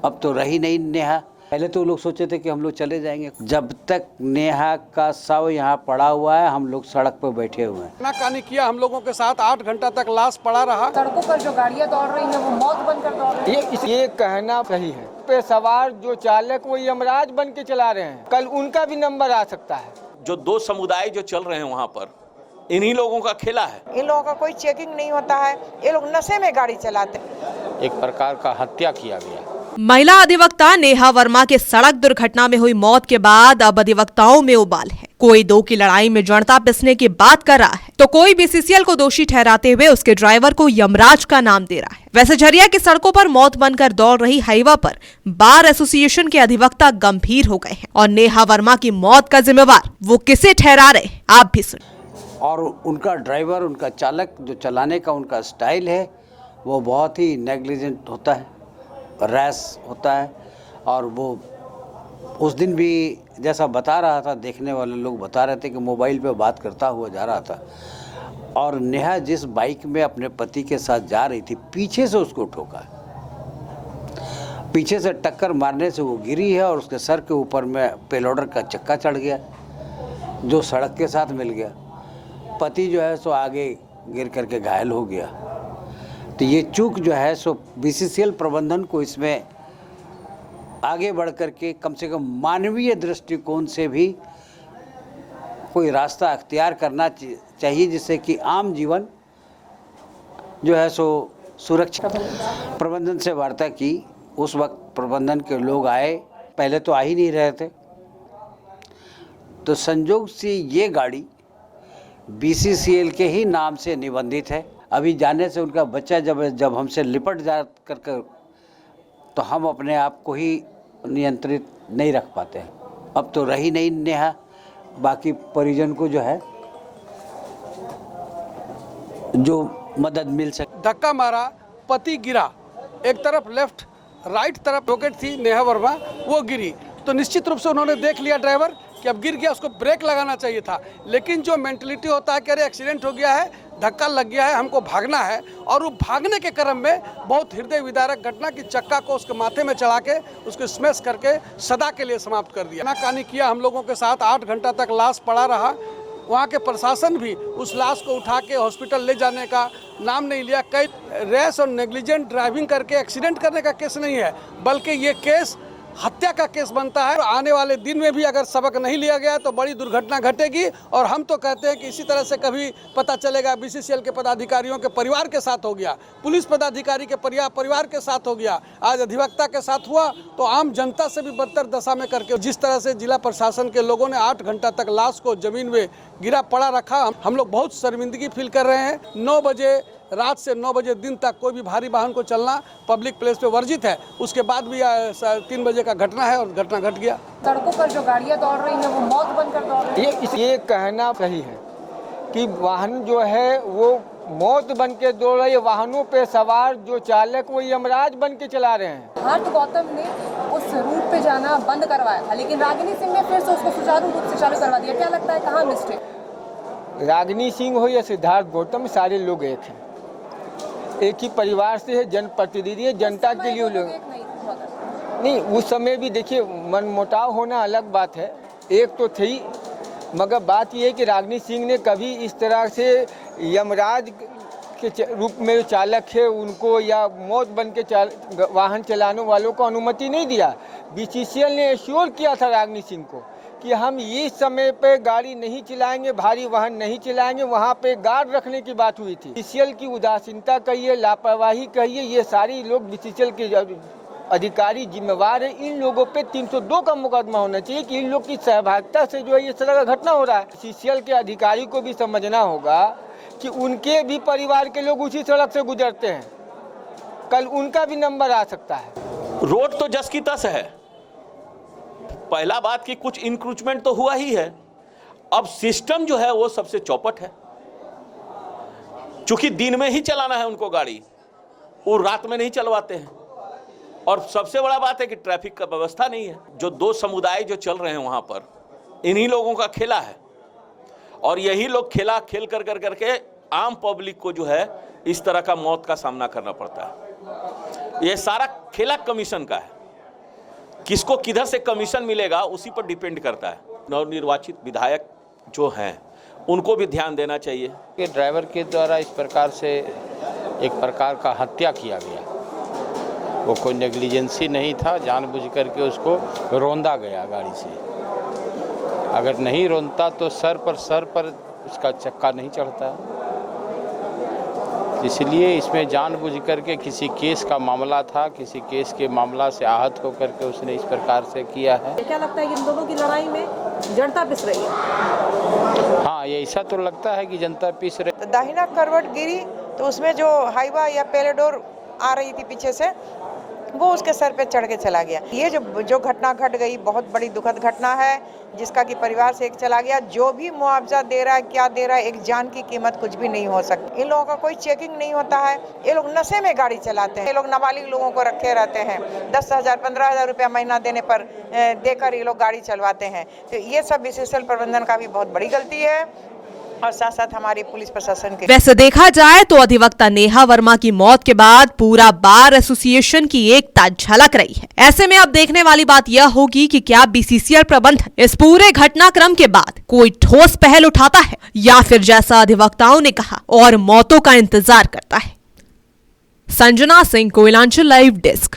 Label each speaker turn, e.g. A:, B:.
A: अब तो रही नहीं नेहा। पहले तो लोग सोचे थे कि हम लोग चले जाएंगे। जब तक नेहा का शव यहाँ पड़ा हुआ है हम लोग सड़क पर बैठे हुए हैं।
B: नाकानी किया हम लोगों के साथ, 8 घंटा तक लाश पड़ा रहा।
C: सड़कों पर जो गाड़ियाँ दौड़ रही हैं वो मौत बनकर दौड़ रही हैं।
D: ये कहना सही है। पे सवार जो चालक वो यमराज बन के चला रहे हैं, कल उनका भी नंबर आ सकता है।
E: जो दो समुदाय जो चल रहे हैं वहाँ पर, इन्हीं लोगों का खेला है।
F: इन लोगों का कोई चेकिंग नहीं होता है, ये लोग नशे में गाड़ी चलाते हैं।
G: एक प्रकार का हत्या किया गया।
H: महिला अधिवक्ता नेहा वर्मा के सड़क दुर्घटना में हुई मौत के बाद अब अधिवक्ताओं में उबाल है। कोई 2 की लड़ाई में जड़ता पिसने की बात कर रहा है तो कोई बीसीसीएल को दोषी ठहराते हुए उसके ड्राइवर को यमराज का नाम दे रहा है। वैसे झरिया की सड़कों पर मौत बनकर दौड़ रही हाईवा पर बार एसोसिएशन के अधिवक्ता गंभीर हो गए हैं और नेहा वर्मा की मौत का जिम्मेवार वो किसे ठहरा रहे आप भी सुनिए।
A: और उनका ड्राइवर, उनका चालक, जो चलाने का उनका स्टाइल है वो बहुत ही नेग्लिजेंट होता है, रैश होता है। और वो उस दिन भी जैसा बता रहा था, देखने वाले लोग बता रहे थे कि मोबाइल पे बात करता हुआ जा रहा था और नेहा जिस बाइक में अपने पति के साथ जा रही थी पीछे से उसको ठोका। पीछे से टक्कर मारने से वो गिरी है और उसके सर के ऊपर में पेलोडर का चक्का चढ़ गया जो सड़क के साथ मिल गया। पति जो है सो आगे गिर करके घायल हो गया। तो ये चूक जो है सो बीसीसीएल प्रबंधन को इसमें आगे बढ़ कर के कम से कम मानवीय दृष्टिकोण से भी कोई रास्ता अख्तियार करना चाहिए जिससे कि आम जीवन जो है सो सुरक्षित। प्रबंधन से वार्ता की, उस वक्त प्रबंधन के लोग आए, पहले तो आ ही नहीं रहे थे। तो संजोग से ये गाड़ी बीसीसीएल के ही नाम से निबंधित है। अभी जाने से उनका बच्चा जब हमसे लिपट जा कर तो हम अपने आप को ही नियंत्रित नहीं रख पाते हैं। अब तो रही नहीं नेहा, बाकी परिजन को जो है जो मदद मिल सके।
B: धक्का मारा, पति गिरा, एक तरफ लेफ्ट राइट तरफ पॉकेट थी नेहा वर्मा, वो गिरी। तो निश्चित रूप से उन्होंने देख लिया ड्राइवर कि अब गिर गया, उसको ब्रेक लगाना चाहिए था। लेकिन जो मेंटलिटी होता है कि अरे एक्सीडेंट हो गया है, धक्का लग गया है, हमको भागना है, और वो भागने के क्रम में बहुत हृदय विदारक घटना की चक्का को उसके माथे में चढ़ा के उसको स्मैश करके सदा के लिए समाप्त कर दिया। नाकानी किया हम लोगों के साथ, 8 घंटा तक लाश पड़ा रहा। वहाँ के प्रशासन भी उस लाश को उठा के हॉस्पिटल ले जाने का नाम नहीं लिया। कई रैश और नेग्लिजेंट ड्राइविंग करके एक्सीडेंट करने का केस नहीं है, बल्कि ये केस हत्या का केस बनता है। आने वाले दिन में भी अगर सबक नहीं लिया गया तो बड़ी दुर्घटना घटेगी। और हम तो कहते हैं कि इसी तरह से कभी पता चलेगा बीसीसीएल के पदाधिकारियों के परिवार के साथ हो गया, पुलिस पदाधिकारी के परिवार के साथ हो गया, आज अधिवक्ता के साथ हुआ, तो आम जनता से भी बदतर दशा में करके जिस तरह से जिला प्रशासन के लोगों ने 8 घंटा तक लाश को जमीन में गिरा पड़ा रखा, हम लोग बहुत शर्मिंदगी फील कर रहे हैं। 9 बजे रात से 9 बजे दिन तक कोई भी भारी वाहन को चलना पब्लिक प्लेस पे वर्जित है। उसके बाद भी 3 बजे का घटना है और घटना घट गया।
C: सड़कों पर जो गाड़ियाँ दौड़ रही हैं वो मौत बनकर दौड़ रही हैं।
D: ये कहना सही है कि वाहन जो है वो मौत बन के दौड़ रही है। वाहनों पे सवार जो चालक वो यमराज बन के चला रहे हैं।
C: हाँ, तो गौतम ने उस रूट पे जाना बंद करवाया था, लेकिन रागिनी सिंह ने फिर से उसको सुचारू रूप से चालू करवा दिया। क्या लगता है कहाँ मिस्टेक?
D: रागिनी सिंह हो या सिद्धार्थ गौतम, सारे लोग एक हैं, एक ही परिवार से है, जनप्रतिनिधि है, जनता के लिए लोग नहीं। उस समय भी देखिए मनमुटाव होना अलग बात है, एक तो थी, मगर बात यह है कि रागिनी सिंह ने कभी इस तरह से यमराज के रूप में चालक है उनको या मौत बन के वाहन चलाने वालों को अनुमति नहीं दिया। बीसीसीएल ने एश्योर किया था रागिनी सिंह को कि हम ये समय पे गाड़ी नहीं चलाएंगे, भारी वाहन नहीं चलाएंगे। वहाँ पे गार्ड रखने की बात हुई थी। बीसीसीएल की उदासीनता कहिए, लापरवाही कहिए, ये सारी लोग बीसीसीएल के अधिकारी जिम्मेवार है। इन लोगों पे 302 का मुकदमा होना चाहिए कि इन लोग की सहभागिता से जो है ये तरह का घटना हो रहा है। बीसीसीएल के अधिकारी को भी समझना होगा कि उनके भी परिवार के लोग उसी सड़क से गुजरते हैं, कल उनका भी नंबर आ सकता है।
E: रोड तो जस की तस है। पहला बात कि कुछ इंक्रूचमेंट तो हुआ ही है, अब सिस्टम जो है वो सबसे चौपट है। चूंकि दिन में ही चलाना है उनको गाड़ी, वो रात में नहीं चलवाते हैं। और सबसे बड़ा बात है कि ट्रैफिक का व्यवस्था नहीं है। जो 2 समुदाय जो चल रहे हैं वहां पर, इन्हीं लोगों का खेला है और यही लोग खेला खेल कर करके आम पब्लिक को जो है इस तरह का मौत का सामना करना पड़ता है। ये सारा खेला कमीशन का है। किसको किधर से कमीशन मिलेगा उसी पर डिपेंड करता है। नवनिर्वाचित विधायक जो हैं उनको भी ध्यान देना चाहिए
G: कि ड्राइवर के द्वारा इस प्रकार से एक प्रकार का हत्या किया गया। वो कोई नेग्लिजेंसी नहीं था, जानबूझ करके उसको रौंदा गया गाड़ी से। अगर नहीं रौंदता तो सर पर उसका चक्का नहीं चढ़ता। इसलिए इसमें जानबूझ करके किसी केस का मामला था, किसी केस के मामला से आहत होकर के उसने इस प्रकार से किया है।
C: क्या लगता है कि इन दोनों की लड़ाई में जनता पिस रही है?
G: हाँ, ये ऐसा तो लगता है कि जनता पिस रही।
F: तो दाहिना करवट गिरी तो उसमें जो हाईवा या पेलेडोर आ रही थी पीछे से, वो उसके सर पे चढ़ के चला गया। ये जो घटना घट गई बहुत बड़ी दुखद घटना है, जिसका कि परिवार से एक चला गया। जो भी मुआवजा दे रहा है, क्या दे रहा है, एक जान की कीमत कुछ भी नहीं हो सकती। इन लोगों का कोई चेकिंग नहीं होता है। ये लोग नशे में गाड़ी चलाते हैं। ये लोग नाबालिग लोगों को रखे रहते हैं। 10,000 15,000 रुपया महीना देकर ये लोग गाड़ी चलवाते हैं। तो ये सब बीसीसीएल प्रबंधन का भी बहुत बड़ी गलती है और साथ साथ हमारी पुलिस प्रशासन के।
H: वैसे देखा जाए तो अधिवक्ता नेहा वर्मा की मौत के बाद पूरा बार एसोसिएशन की एकता झलक रही है। ऐसे में अब देखने वाली बात यह होगी कि क्या बीसीसीएल प्रबंधन इस पूरे घटनाक्रम के बाद कोई ठोस पहल उठाता है या फिर जैसा अधिवक्ताओं ने कहा और मौतों का इंतजार करता है। Sanjana Singh, Koylanchal live desk.